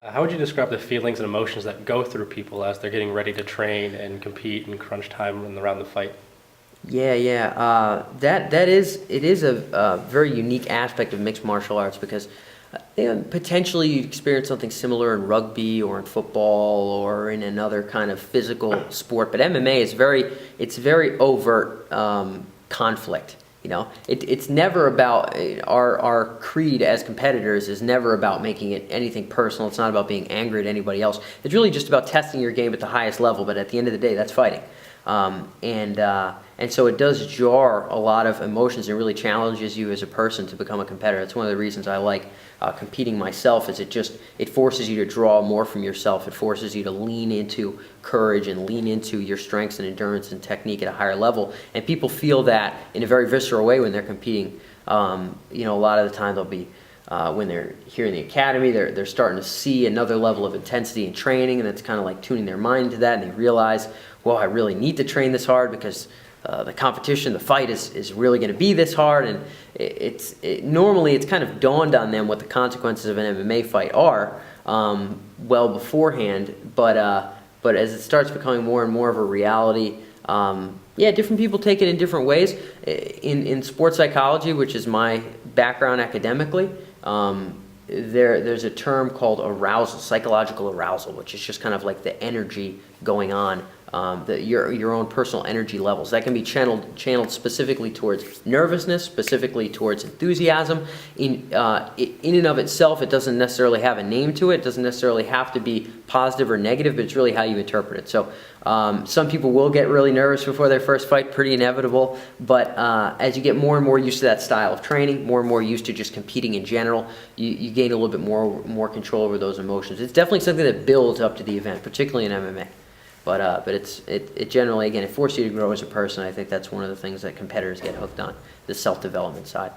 How would you describe the feelings and emotions that go through people as they're getting ready to train and compete and crunch time and around the fight? Yeah. It is a very unique aspect of mixed martial arts because potentially you experience something similar in rugby or in football or in another kind of physical sport. But MMA is it's very overt conflict. It's never about our creed as competitors is never about making it anything personal. It's not about being angry at anybody else. It's really just about testing your game at the highest level. But at the end of the day, that's fighting. And so it does jar a lot of emotions and really challenges you as a person to become a competitor. That's one of the reasons I like competing myself. Is it forces you to draw more from yourself. It forces you to lean into courage and lean into your strengths and endurance and technique at a higher level. And people feel that in a very visceral way when they're competing. A lot of the time they'll be when they're here in the academy, they're starting to see another level of intensity and training, and it's kind of like tuning their mind to that, and they realize, well, I really need to train this hard because the competition, the fight is really going to be this hard, and normally it's kind of dawned on them what the consequences of an MMA fight are well beforehand, but as it starts becoming more and more of a reality, different people take it in different ways. In sports psychology, which is my background academically, there's a term called arousal, psychological arousal, which is just kind of like the energy going on, your own personal energy levels. That can be channeled specifically towards nervousness, specifically towards enthusiasm. In and of itself, it doesn't necessarily have a name to it. It doesn't necessarily have to be positive or negative, but it's really how you interpret it. So some people will get really nervous before their first fight, pretty inevitable. But as you get more and more used to that style of training, more and more used to just competing in general, you gain a little bit more control over those emotions. It's definitely something that builds up to the event, particularly in MMA. But it generally, again, it forces you to grow as a person. I think that's one of the things that competitors get hooked on, the self-development side.